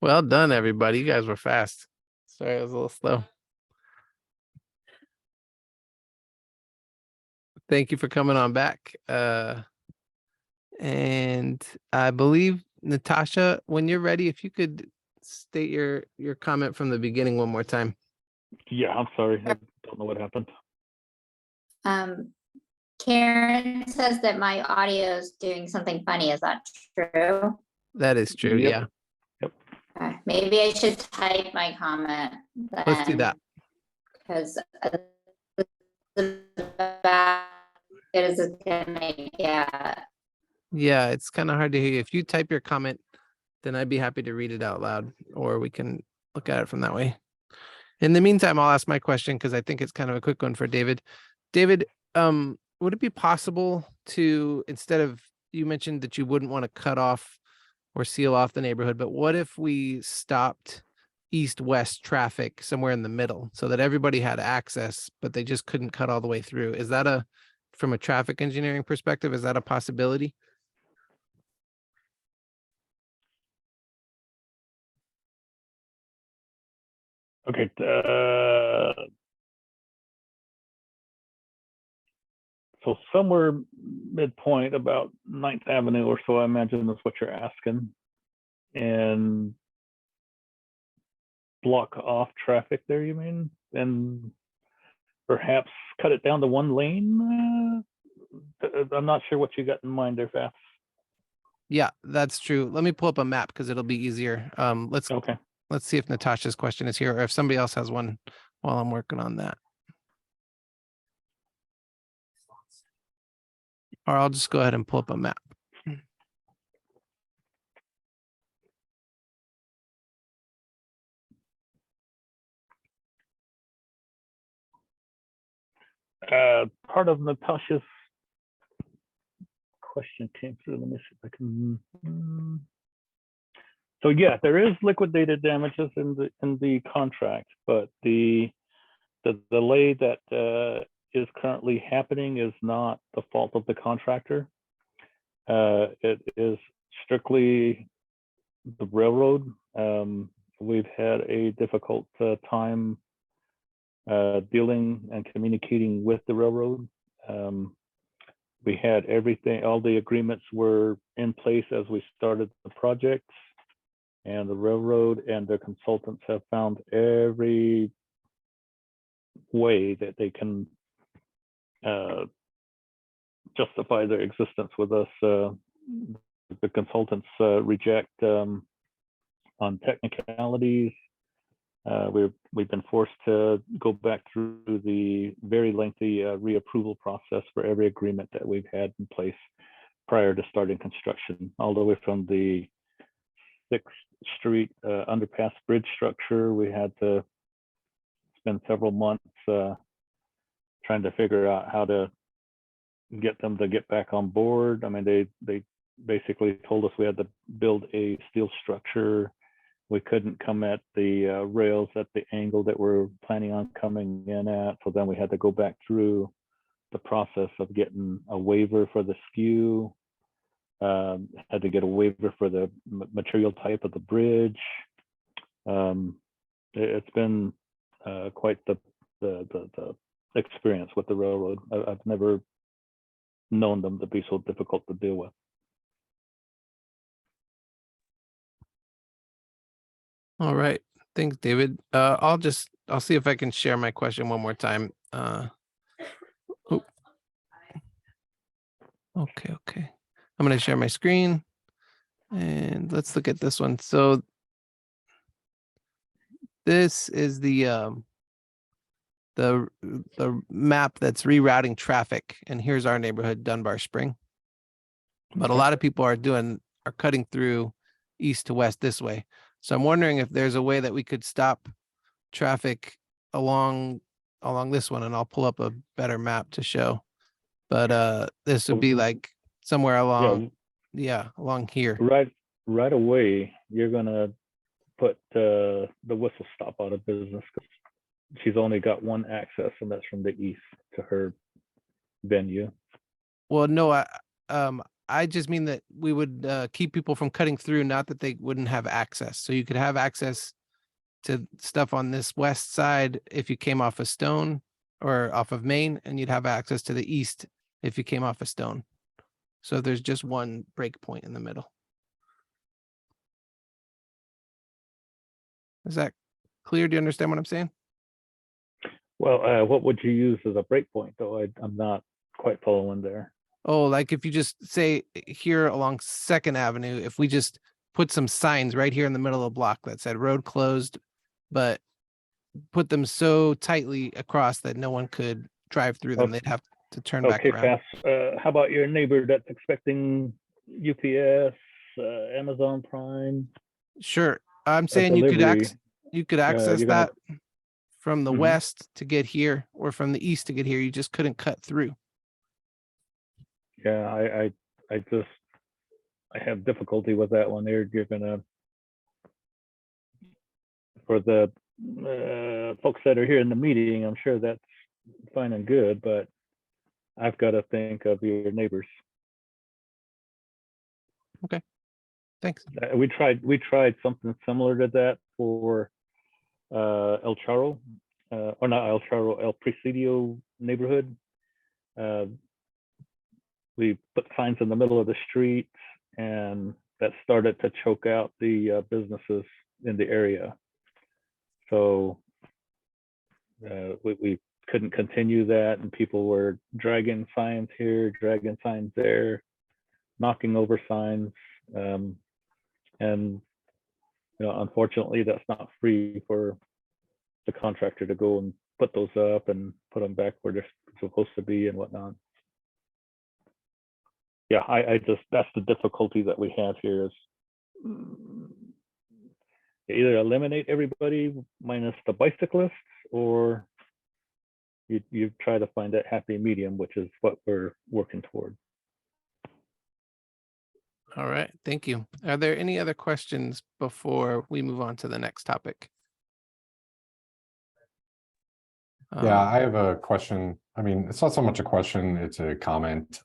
Well done, everybody. You guys were fast. Sorry, I was a little slow. Thank you for coming on back. And I believe, Natasha, when you're ready, if you could state your comment from the beginning one more time. Yeah, I'm sorry. I don't know what happened. Karen says that my audio is doing something funny. Is that true? That is true. Yep. Yeah. Yep. Okay. Maybe I should type my comment then. Let's do that. Because it is gonna get. Yeah, it's kind of hard to hear you. If you type your comment, then I'd be happy to read it out loud, or we can look at it from that way. In the meantime, I'll ask my question because I think it's kind of a quick one for David. David, would it be possible to, instead of, you mentioned that you wouldn't want to cut off or seal off the neighborhood, but what if we stopped east-west traffic somewhere in the middle so that everybody had access, but they just couldn't cut all the way through? Is that from a traffic engineering perspective, is that a possibility? Okay. So somewhere midpoint, about 9th Avenue or so, I imagine that's what you're asking. And block off traffic there, you mean? And perhaps cut it down to one lane? I'm not sure what you got in mind there, Faf. Yeah, that's true. Let me pull up a map because it'll be easier. Okay. Let's see if Natasha's question is here or if somebody else has one while I'm working on that. Or I'll just go ahead and pull up a map. Part of Natasha's question came through. Let me see if I can. So yeah, there is liquidated damages in the contract, but the delay that is currently happening is not the fault of the contractor. It is strictly the railroad. We've had a difficult time dealing and communicating with the railroad. We had everything, all the agreements were in place as we started the project, and the railroad and their consultants have found every way that they can justify their existence with us. The consultants reject on technicalities. We've been forced to go back through the very lengthy reapproval process for every agreement that we've had in place prior to starting construction, all the way from the 6th Street underpass bridge structure. We had to spend several months trying to figure out how to get them to get back on board. I mean, they basically told us we had to build a steel structure. We couldn't come at the rails at the angle that we're planning on coming in at. So then we had to go back through the process of getting a waiver for the skew. Had to get a waiver for the material type of the bridge. It's been quite the experience with the railroad. I've never known them to be so difficult to deal with. All right. Thanks, David. I'll see if I can share my question one more time. Okay. I'm going to share my screen and let's look at this one. So this is the map that's rerouting traffic, and here's our neighborhood, Dunbar Spring. But a lot of people are cutting through east to west this way. So I'm wondering if there's a way that we could stop traffic along this one, and I'll pull up a better map to show. But this would be like somewhere along, along here. Right away, you're gonna put the whistle stop out of business because she's only got one access, and that's from the east to her venue. Well, no, I just mean that we would keep people from cutting through, not that they wouldn't have access. So you could have access to stuff on this west side if you came off of Stone or off of Main, and you'd have access to the east if you came off of Stone. So there's just one break point in the middle. Is that clear? Do you understand what I'm saying? Well, what would you use as a breakpoint, though? I'm not quite following there. Oh, like if you just say here along Second Avenue, if we just put some signs right here in the middle of the block that said road closed, but put them so tightly across that no one could drive through them, they'd have to turn back Okay, around. Fast. How about your neighbor that's expecting UPS, Amazon Prime? Sure. I'm saying you could delivery, access you're gonna- that from the Mhm. west to get here or from the east to get here. You just couldn't cut through. Yeah, I have difficulty with that one. You're gonna, for the folks that are here in the meeting, I'm sure that's fine and good, but I've got to think of your neighbors. Thanks. We tried something similar to that for El Charro, or not El Charro, El Presidio neighborhood. We put signs in the middle of the street, and that started to choke out the businesses in the area. So we couldn't continue that, and people were dragging signs here, dragging signs there, knocking over signs. And unfortunately, that's not free for the contractor to go and put those up and put them back where they're supposed to be and whatnot. Yeah, I just, that's the difficulty that we have here is either eliminate everybody minus the bicyclists, or you try to find that happy medium, which is what we're working toward. All right. Thank you. Are there any other questions before we move on to the next topic? Yeah, I have a question. I mean, it's not so much a question, it's a comment.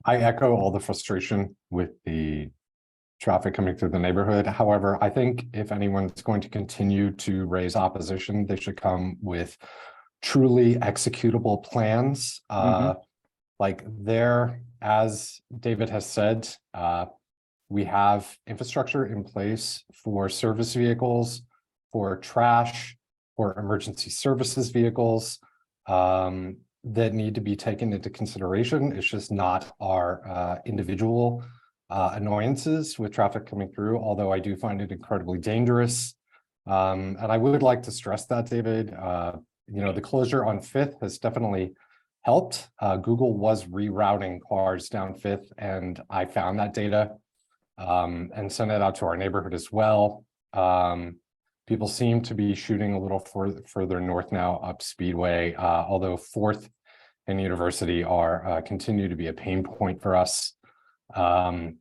I echo all the frustration with the traffic coming through the neighborhood. However, I think if anyone's going to continue to raise opposition, they should come with truly executable plans. Like there, as David has said, we have infrastructure in place for service vehicles, for trash, for emergency services vehicles that need to be taken into consideration. It's just not our individual annoyances with traffic coming through, although I do find it incredibly dangerous. And I would like to stress that, David, the closure on 5th has definitely helped. Google was rerouting cars down 5th, and I found that data and sent it out to our neighborhood as well. People seem to be shooting a little further north now up Speedway, although 4th and University are continue to be a pain point for us. I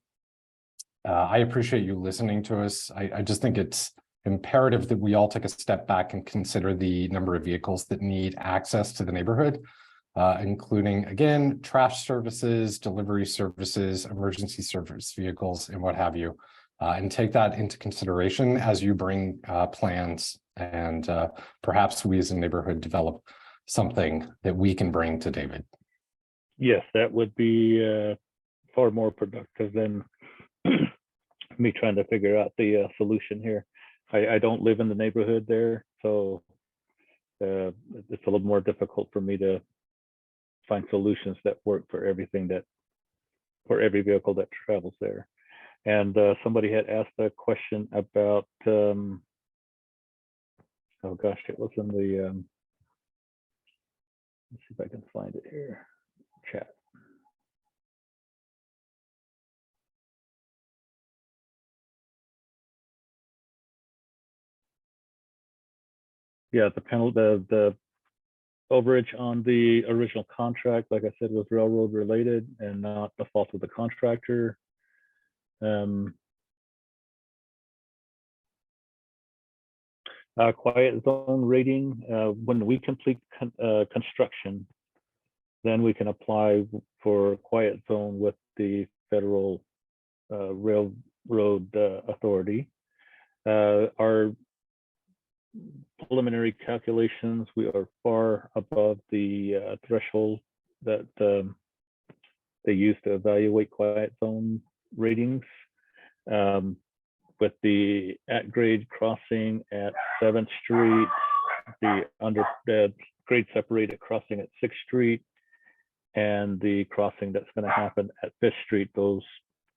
appreciate you listening to us. I just think it's imperative that we all take a step back and consider the number of vehicles that need access to the neighborhood, including, again, trash services, delivery services, emergency service vehicles, and what have you. And take that into consideration as you bring plans, and perhaps we as a neighborhood develop something that we can bring to David. Yes, that would be far more productive than me trying to figure out the solution here. I don't live in the neighborhood there, so it's a little more difficult for me to find solutions that work for everything for every vehicle that travels there. And somebody had asked a question about, oh gosh, it was in the, let's see if I can find it here, chat. Yeah, the overage on the original contract, like I said, was railroad related and not the fault of the contractor. Quiet zone rating, when we complete construction, then we can apply for quiet zone with the Federal Railroad Authority. Our preliminary calculations, we are far above the threshold that they use to evaluate quiet zone ratings. With the at-grade crossing at 7th Street, the grade separated crossing at 6th Street, and the crossing that's going to happen at 5th Street, those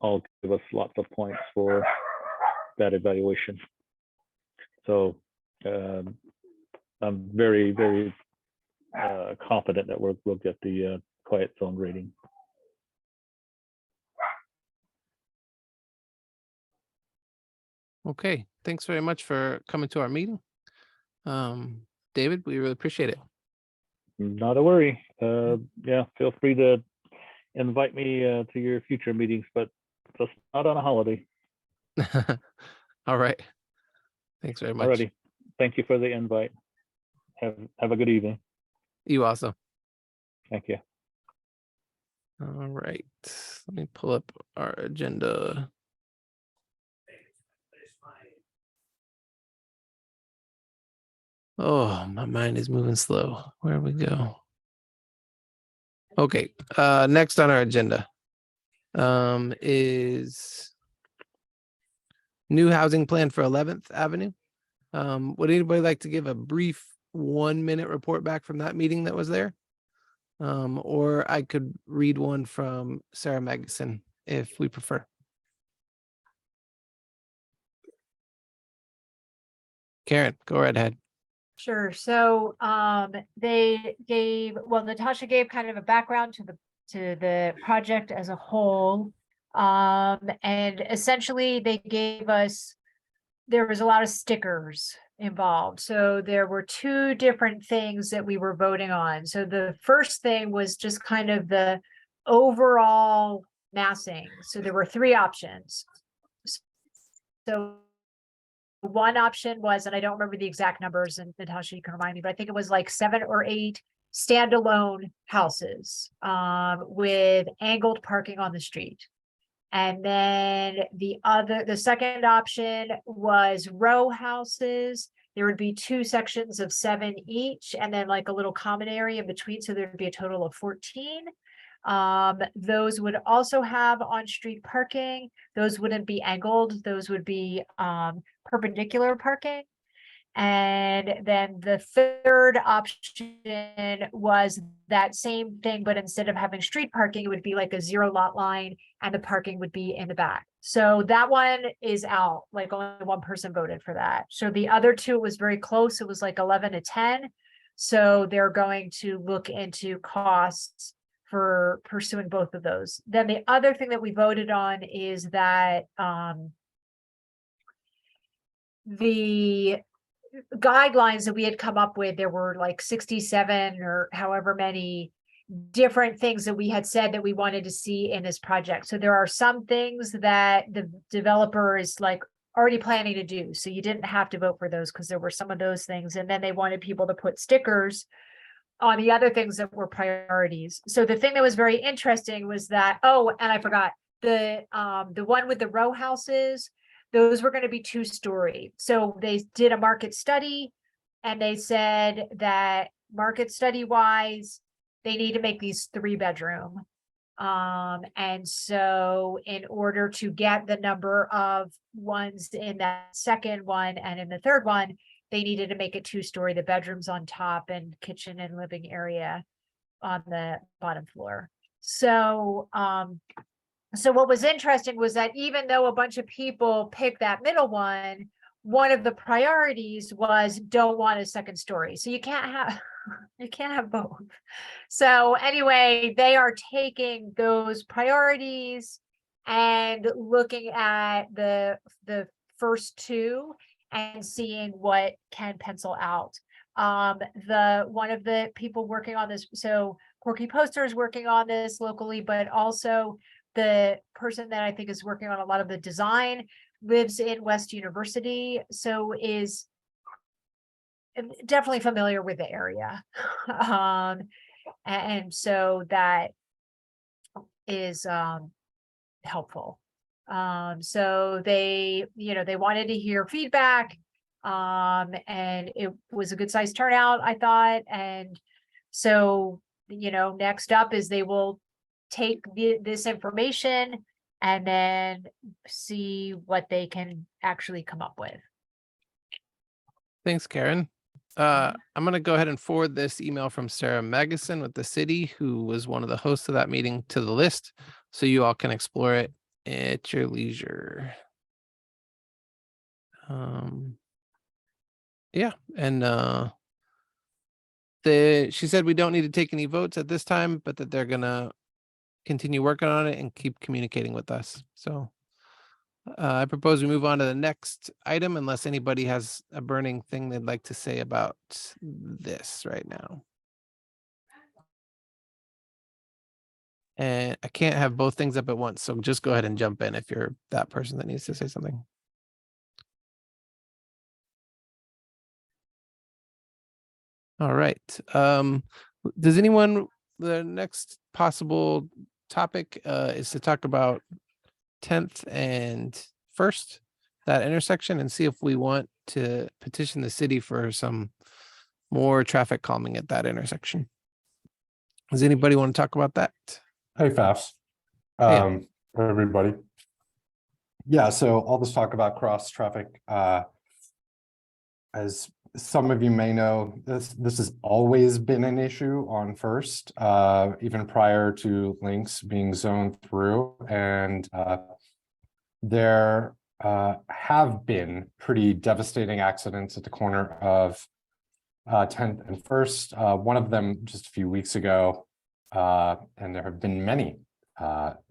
all give us lots of points for that evaluation. So I'm very, very confident that we'll get the quiet zone rating. Okay, thanks very much for coming to our meeting. David, we really appreciate it. Not a worry. Yeah, feel free to invite me to your future meetings, but just not on a holiday. All right. Thanks very much. Alrighty. Thank you for the invite. Have a good evening. You also. Thank you. All right. Let me pull up our agenda. Oh, my mind is moving slow. Where we go? Okay. Next on our agenda is new housing plan for 11th Avenue. Would anybody like to give a brief 1-minute report back from that meeting that was there? Or I could read one from Sarah Magnuson if we prefer. Karen, go right ahead. Sure. So Natasha gave kind of a background to the project as a whole. And essentially they gave us, there was a lot of stickers involved. So there were 2 different things that we were voting on. So the first thing was just kind of the overall massing. So there were 3 options. So one option was, and I don't remember the exact numbers, and Natasha, you can remind me, but I think it was like 7 or 8 standalone houses with angled parking on the street. And then the second option was row houses. There would be 2 sections of 7 each, and then like a little common area in between. So there'd be a total of 14. Those would also have on-street parking. Those wouldn't be angled. Those would be perpendicular parking. And then the third option was that same thing, but instead of having street parking, it would be like a 0 lot line and the parking would be in the back. So that one is out, like only 1 person voted for that. So the other 2 was very close. It was like 11 to 10. So they're going to look into costs for pursuing both of those. Then the other thing that we voted on is that the guidelines that we had come up with, there were like 67 or however many different things that we had said that we wanted to see in this project. So there are some things that the developer is like already planning to do. So you didn't have to vote for those because there were some of those things. And then they wanted people to put stickers on the other things that were priorities. So the thing that was very interesting was that, oh, and I forgot, the one with the row houses, those were going to be 2-story. So they did a market study and they said that market study wise, they need to make these 3-bedroom. And so in order to get the number of ones in that second one and in the third one, they needed to make it 2-story, the bedrooms on top and kitchen and living area on the bottom floor. So, so what was interesting was that even though a bunch of people picked that middle one of the priorities was don't want a second story. So you can't have both. So anyway, they are taking those priorities and looking at the first 2 and seeing what can pencil out. One of the people working on this, so Corky Poster is working on this locally, but also the person that I think is working on a lot of the design lives in West University, so is definitely familiar with the area. And so that is helpful. So they, they wanted to hear feedback. And it was a good sized turnout, I thought. And so, next up is they will take this information and then see what they can actually come up with. Thanks, Karen. I'm going to go ahead and forward this email from Sarah Magison with the city, who was one of the hosts of that meeting, to the list, so you all can explore it at your leisure. Yeah, and she said we don't need to take any votes at this time, but that they're gonna continue working on it and keep communicating with us. So I propose we move on to the next item, unless anybody has a burning thing they'd like to say about this right now. And I can't have both things up at once, so just go ahead and jump in if you're that person that needs to say something. All right. Does anyone, the next possible topic is to talk about 10th and 1st, that intersection, and see if we want to petition the city for some more traffic calming at that intersection. Does anybody want to talk about that? Hey, Fafs. Hey. Everybody. Yeah, so all this talk about cross traffic, as some of you may know, this has always been an issue on First, even prior to links being zoned through, and there have been pretty devastating accidents at the corner of 10th and First. One of them just a few weeks ago, and there have been many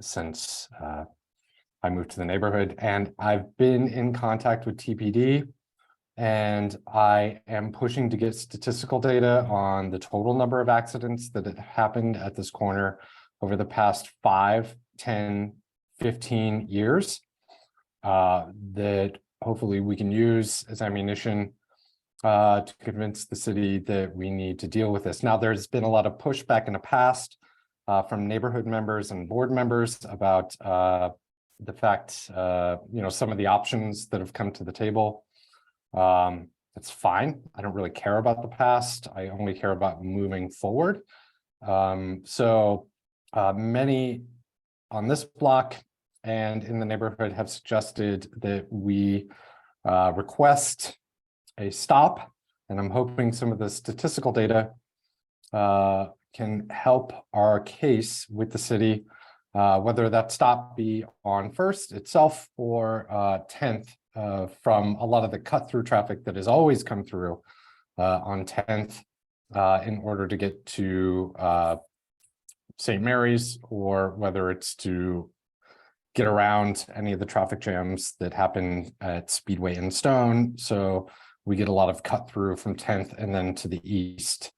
since I moved to the neighborhood, and I've been in contact with TPD. And I am pushing to get statistical data on the total number of accidents that have happened at this corner over the past 5, 10, 15 years, that hopefully we can use as ammunition to convince the city that we need to deal with this. Now, there's been a lot of pushback in the past from neighborhood members and board members about the fact, some of the options that have come to the table. It's fine. I don't really care about the past. I only care about moving forward. So many on this block and in the neighborhood have suggested that we request a stop, and I'm hoping some of the statistical data can help our case with the city, whether that stop be on First itself or 10th. From a lot of the cut-through traffic that has always come through on 10th in order to get to St. Mary's, or whether it's to get around any of the traffic jams that happen at Speedway and Stone. So we get a lot of cut-through from 10th and then to the east.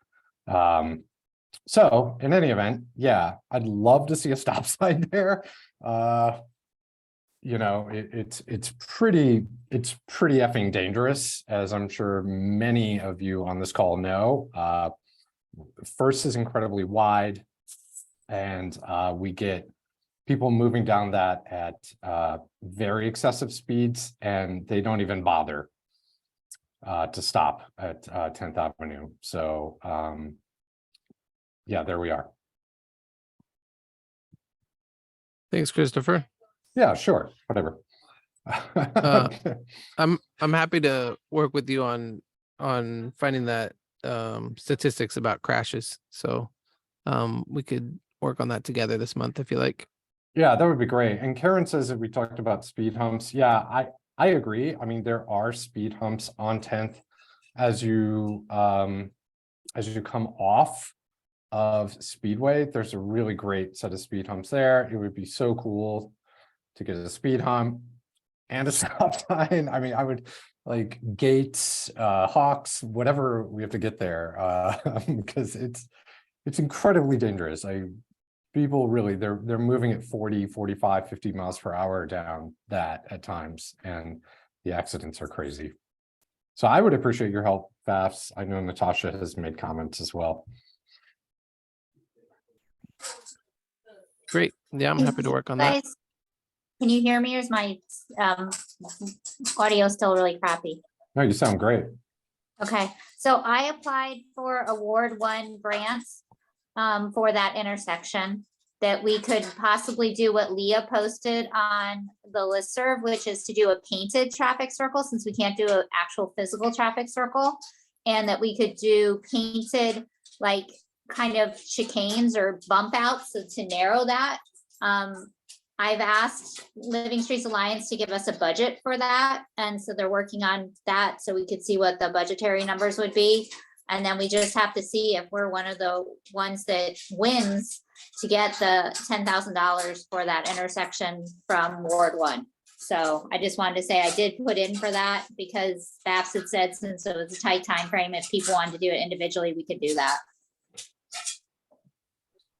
So in any event, yeah, I'd love to see a stop sign there. It's pretty effing dangerous, as I'm sure many of you on this call know. First is incredibly wide, and we get people moving down that at very excessive speeds, and they don't even bother to stop at 10th Avenue. So yeah, there we are. Thanks, Christopher. Yeah, sure, whatever. I'm happy to work with you on finding that statistics about crashes. So we could work on that together this month if you like. Yeah, that would be great. And Karen says that we talked about speed humps. Yeah, I agree. I mean, there are speed humps on 10th as you come off of Speedway. There's a really great set of speed humps there. It would be so cool to get a speed hump and a stop sign. I mean, I would like gates, hawks, whatever we have to get there, because it's incredibly dangerous. People really, they're moving at 40, 45, 50 miles per hour down that at times, and the accidents are crazy. So I would appreciate your help, Fafs. I know Natasha has made comments as well. Great. Yeah, I'm happy to work on that. Guys, can you hear me or is my audio still really crappy? No, you sound great. Okay, so I applied for Award 1 grants for that intersection, that we could possibly do what Leah posted on the listserv, which is to do a painted traffic circle, since we can't do an actual physical traffic circle. And that we could do painted, like, kind of chicanes or bump outs, so to narrow that. I've asked Living Streets Alliance to give us a budget for that, and so they're working on that, so we could see what the budgetary numbers would be. And then we just have to see if we're one of the ones that wins to get the $10,000 for that intersection from Ward 1. So I just wanted to say I did put in for that because BAPS had said, since it was a tight time frame, if people wanted to do it individually, we could do that.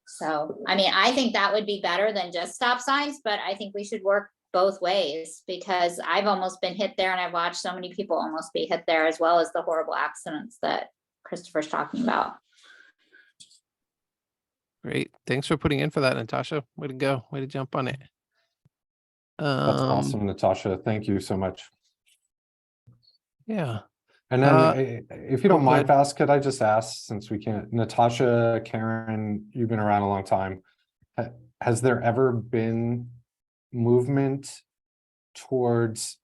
So, I mean, I think that would be better than just stop signs, but I think we should work both ways, because I've almost been hit there and I've watched so many people almost be hit there, as well as the horrible accidents that Christopher's talking about. Great. Thanks for putting in for that, Natasha. Way to go. Way to jump on it. That's awesome, Natasha. Thank you so much. Yeah. And then if you don't go mind, ahead. Vas, could I just ask, since we can't, Natasha, Karen, you've been around a long time. Has there ever been movement towards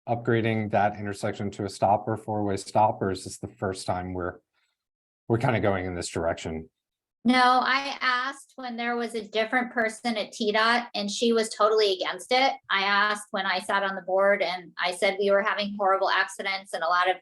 upgrading that intersection to a stop or four-way stop, or is this the first time we're kind of going in this direction? No, I asked when there was a different person at TDOT and she was totally against it. I asked when I sat on the board and I said we were having horrible accidents and a lot of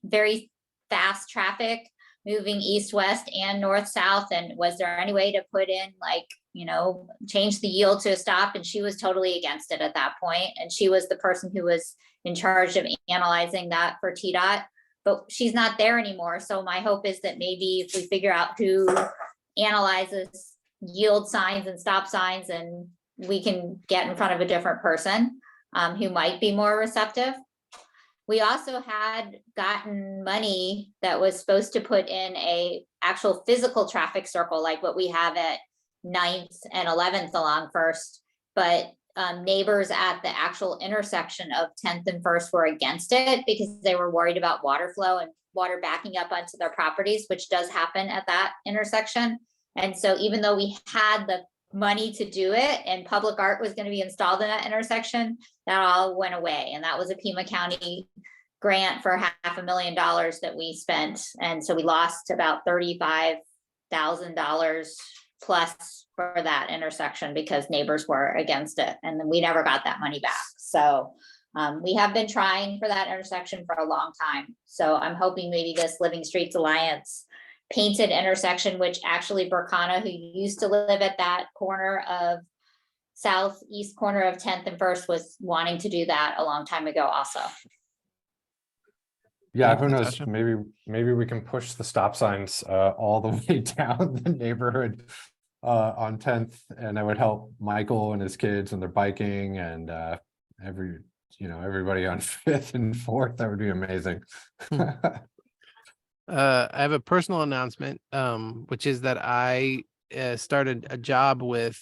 very fast traffic moving east-west and north-south. And was there any way to put in, like, you know, change the yield to a stop? And she was totally against it at that point. And she was the person who was in charge of analyzing that for TDOT. But she's not there anymore. So my hope is that maybe if we figure out who analyzes yield signs and stop signs, and we can get in front of a different person who might be more receptive. We also had gotten money that was supposed to put in a actual physical traffic circle, like what we have at 9th and 11th along First, but neighbors at the actual intersection of 10th and First were against it because they were worried about water flow and water backing up onto their properties, which does happen at that intersection. And so even though we had the money to do it and public art was going to be installed in that intersection, that all went away. And that was a Pima County grant for $500,000 that we spent. And so we lost about $35,000 plus for that intersection because neighbors were against it, and then we never got that money back. So we have been trying for that intersection for a long time. So I'm hoping maybe this Living Streets Alliance painted intersection, which actually Burkana, who used to live at that corner of southeast corner of 10th and First, was wanting to do that a long time ago also. Yeah, Thanks, who knows? Natasha. Maybe we can push the stop signs all the way down the neighborhood on 10th, and that would help Michael and his kids and their biking and everybody on 5th and 4th. That would be amazing. I have a personal announcement, which is that I started a job with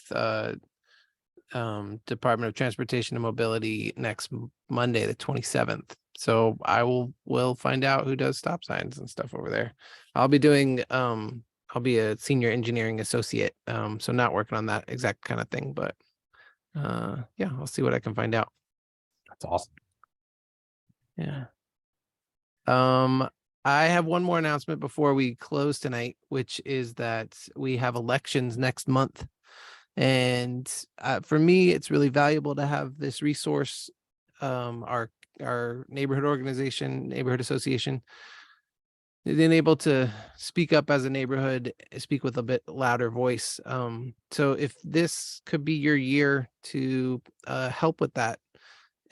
Department of Transportation and Mobility next Monday, the 27th. So I will find out who does stop signs and stuff over there. I'll be doing I'll be a senior engineering associate, so not working on that exact kind of thing, but yeah, I'll see what I can find out. That's awesome. Yeah. I have one more announcement before we close tonight, which is that we have elections next month. And for me, it's really valuable to have this resource, our neighborhood organization, neighborhood association, being able to speak up as a neighborhood, speak with a bit louder voice. So if this could be your year to help with that,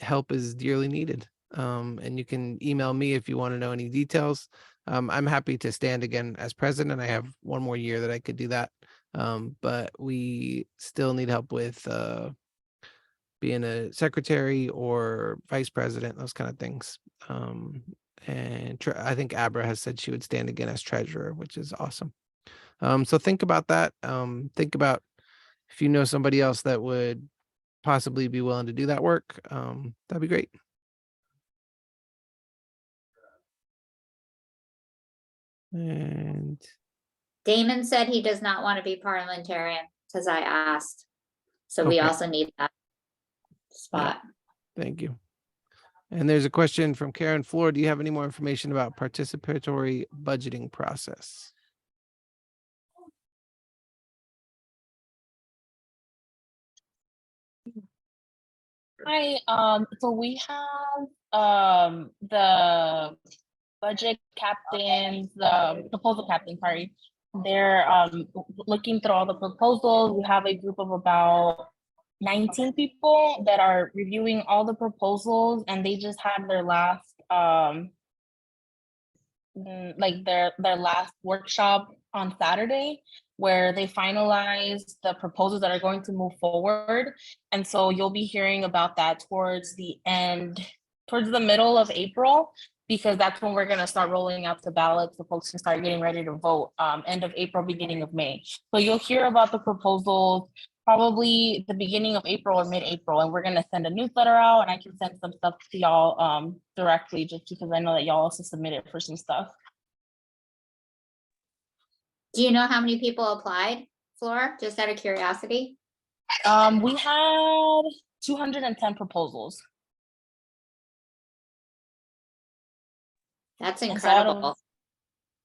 help is dearly needed. And you can email me if you want to know any details. I'm happy to stand again as president. I have one more year that I could do that. But we still need help with being a secretary or vice president, those kind of things. And I think Abra has said she would stand again as treasurer, which is awesome. So think about that. Think about if you know somebody else that would possibly be willing to do that work, that'd be great. And Damon said he does not want to be parliamentarian because I asked. So we Okay. also need that spot. thank you. And there's a question from Karen Floor. Do you have any more information about participatory budgeting process? Hi, so we have the budget captains, the proposal captain, sorry. They're looking through all the proposals. We have a group of about 19 people that are reviewing all the proposals, and they just had their last like their last workshop on Saturday, where they finalized the proposals that are going to move forward. And so you'll be hearing about that towards the middle of April, because that's when we're going to start rolling out the ballots. The folks can start getting ready to vote end of April, beginning of May. So you'll hear about the proposals probably the beginning of April or mid-April, and we're going to send a newsletter out, and I can send some stuff to y'all directly, just because I know that y'all also submitted for some stuff. Do you know how many people applied, Flora? Just out of curiosity? We had 210 proposals. That's And so out of- incredible.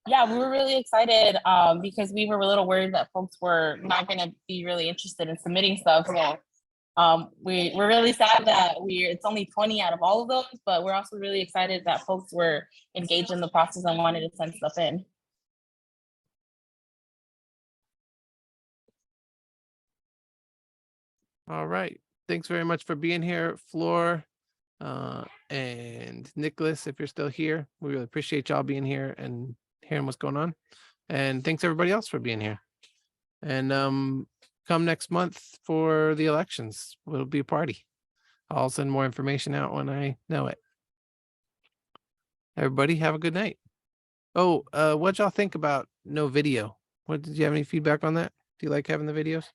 Yeah, we were really excited because we were a little worried that folks were not going to be really interested in submitting stuff. So we're really sad that it's only 20 out of all of those, but we're also really excited that folks were engaged in the process and wanted to send stuff in. All right. Thanks very much for being here, Floor, and Nicholas, if you're still here. We really appreciate y'all being here and hearing what's going on. And thanks everybody else for being here. And come next month for the elections. It'll be a party. I'll send more information out when I know it. Everybody have a good night. Oh, what y'all think about no video? What did you have any feedback on that? Do you like having the videos?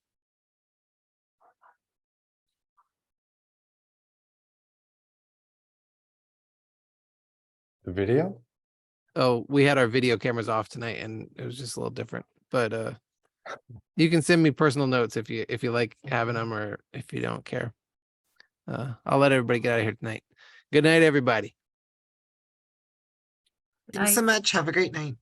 The video? Oh, we had our video cameras off tonight and it was just a little different, but you can send me personal notes if you like having them or if you don't care. I'll let everybody get out of here tonight. Good night, everybody. Thanks so much. Have a great night.